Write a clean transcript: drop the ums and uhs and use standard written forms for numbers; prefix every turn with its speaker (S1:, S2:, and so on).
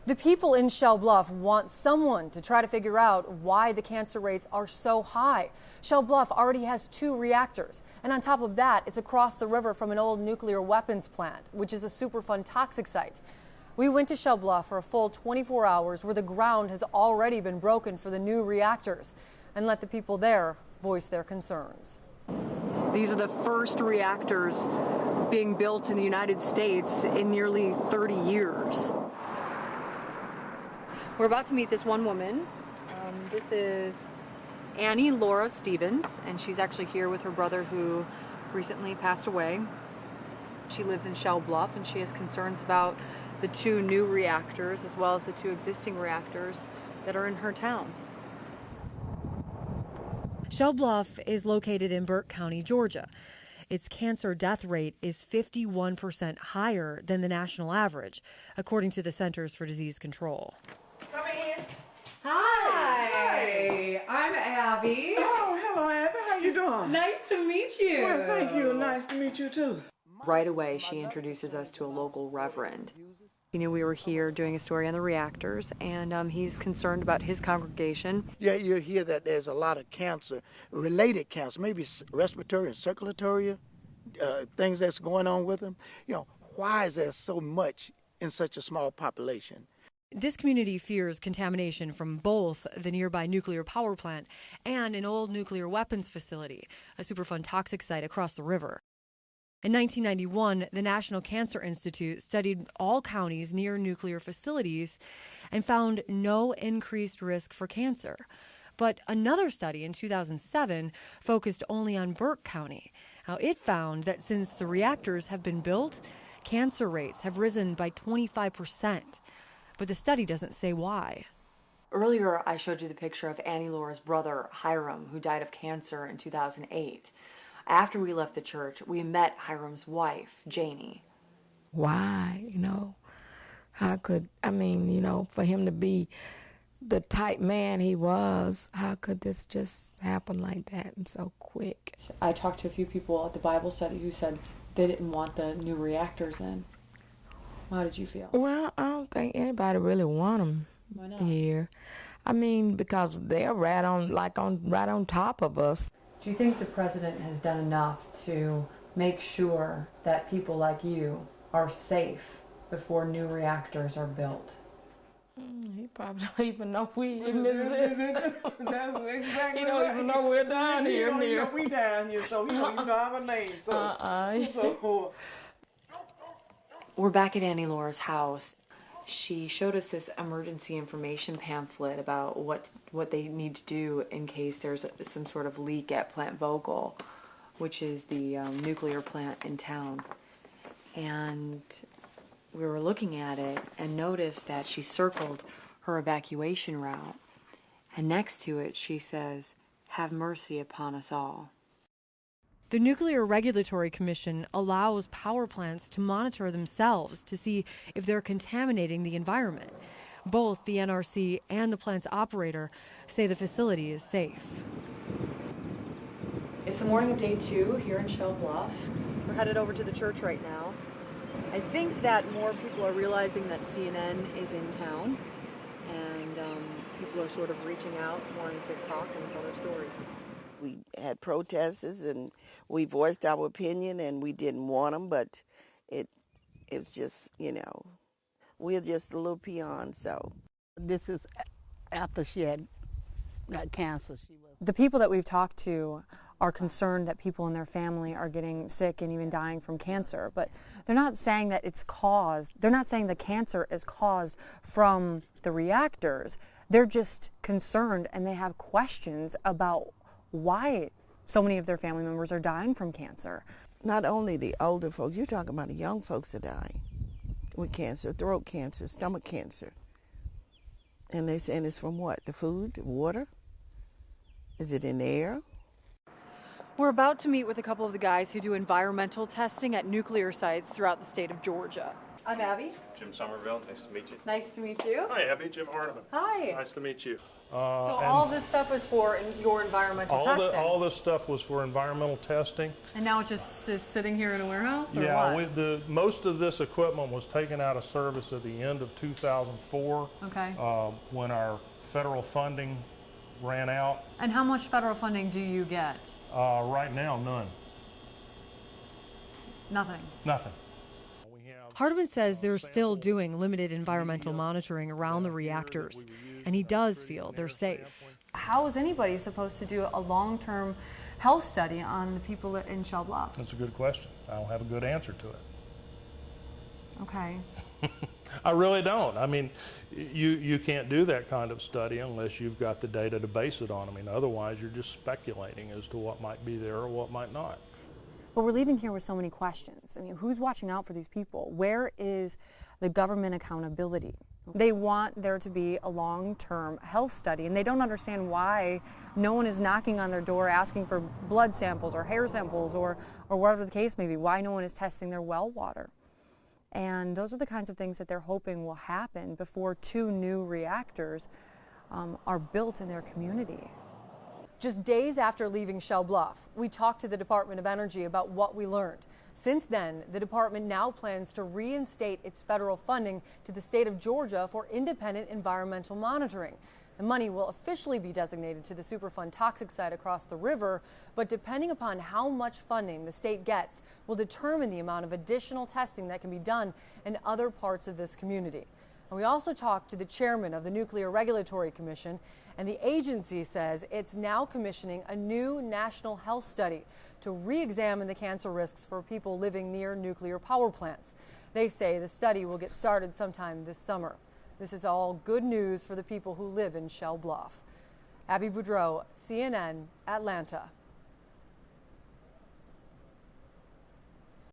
S1: The people in Shell Bluff want someone to try to figure out why the cancer rates are so high. Shell Bluff already has 2 reactors, and on top of that, it's across the river from an old nuclear weapons plant, which is a Superfund toxic site. We went to Shell Bluff for a full 24 hours where the ground has already been broken for the new reactors, and let the people there voice their concerns. These are the first reactors being built in the United States in nearly 30 years. We're about to meet this one woman. This is Annie Laura Stevens, and she's actually here with her brother who recently passed away. She lives in Shell Bluff, and she has concerns about the 2 new reactors as well as the 2 existing reactors that are in her town. Shell Bluff is located in Burke County, Georgia. Its cancer death rate is 51% higher than the national average, according to the Centers for Disease Control.
S2: Come in.
S1: Hi. I'm Abby.
S2: Oh, hello, Abby. How you doing?
S1: Nice to meet you.
S2: Well, thank you. Nice to meet you, too.
S1: Right away, she introduces us to a local reverend. You know, we were here doing a story on the reactors, and he's concerned about his congregation.
S3: Yeah, you hear that there's a lot of cancer, related cancer, maybe respiratory and circulatory things that's going on with them. You know, why is there so much in such a small population?
S1: This community fears contamination from both the nearby nuclear power plant and an old nuclear weapons facility, a Superfund toxic site across the river. In 1991, the National Cancer Institute studied all counties near nuclear facilities and found no increased risk for cancer. But another study in 2007 focused only on Burke County. Now, it found that since the reactors have been built, cancer rates have risen by 25%. But the study doesn't say why. Earlier, I showed you the picture of Annie Laura's brother, Hiram, who died of cancer in 2008. After we left the church, we met Hiram's wife, Janie.
S4: Why, how could, for him to be the type man he was, how could this just happen like that and so quick?
S1: I talked to a few people at the Bible study who said they didn't want the new reactors in. How did you feel?
S4: Well, I don't think anybody really want them here. Because they're right on top of us.
S1: Do you think the president has done enough to make sure that people like you are safe before new reactors are built?
S4: He probably don't even know we even exist.
S2: That's exactly
S4: He don't even know we're down here.
S2: He don't even know we down here, so he don't even know our name. So.
S1: We're back at Annie Laura's house. She showed us this emergency information pamphlet about what they need to do in case there's some sort of leak at Plant Vogtle, which is the nuclear plant in town. And we were looking at it and noticed that she circled her evacuation route. And next to it, she says, "Have mercy upon us all." The Nuclear Regulatory Commission allows power plants to monitor themselves to see if they're contaminating the environment. Both the NRC and the plant's operator say the facility is safe. It's the morning of day 2 here in Shell Bluff. We're headed over to the church right now. I think that more people are realizing that CNN is in town, and people are sort of reaching out, wanting to talk and tell their stories.
S5: We had protests and we voiced our opinion and we didn't want them, but it was just, we're just a little peon, so.
S6: This is after she had got cancer.
S1: The people that we've talked to are concerned that people in their family are getting sick and even dying from cancer, but they're not saying that they're not saying the cancer is caused from the reactors. They're just concerned and they have questions about why so many of their family members are dying from cancer.
S5: Not only the older folks, you're talking about the young folks are dying with cancer, throat cancer, stomach cancer. And they're saying it's from what? The food, the water? Is it in the air?
S1: We're about to meet with a couple of the guys who do environmental testing at nuclear sites throughout the state of Georgia. I'm Abby.
S7: Jim Somerville, nice to meet you.
S1: Nice to meet you.
S7: Hi, Abby. Jim Hardiman.
S1: Hi.
S7: Nice to meet you.
S1: So all this stuff was for your environmental testing?
S7: All this stuff was for environmental testing.
S1: And now it's just sitting here in a warehouse, or
S7: Yeah,
S1: what?
S7: most of this equipment was taken out of service at the end of 2004.
S1: Okay.
S7: When our federal funding ran out.
S1: And how much federal funding do you get?
S7: Right now, none.
S1: Nothing.
S7: Nothing.
S1: Hardiman says they're still doing limited environmental monitoring around the reactors, and he does feel they're safe. How is anybody supposed to do a long-term health study on the people in Shell Bluff?
S7: That's a good question. I don't have a good answer to it.
S1: Okay.
S7: I really don't. I mean, you can't do that kind of study unless you've got the data to base it on. I mean, otherwise you're just speculating as to what might be there or what might not.
S1: But we're leaving here with so many questions. I mean, who's watching out for these people? Where is the government accountability? They want there to be a long-term health study, and they don't understand why no one is knocking on their door asking for blood samples or hair samples or whatever the case may be, why no one is testing their well water. And those are the kinds of things that they're hoping will happen before 2 new reactors are built in their community. Just days after leaving Shell Bluff, we talked to the Department of Energy about what we learned. Since then, the department now plans to reinstate its federal funding to the state of Georgia for independent environmental monitoring. The money will officially be designated to the Superfund toxic site across the river, but depending upon how much funding the state gets will determine the amount of additional testing that can be done in other parts of this community. And we also talked to the chairman of the Nuclear Regulatory Commission, and the agency says it's now commissioning a new national health study to re-examine the cancer risks for people living near nuclear power plants. They say the study will get started sometime this summer. This is all good news for the people who live in Shell Bluff. Abby Boudreau, CNN, Atlanta.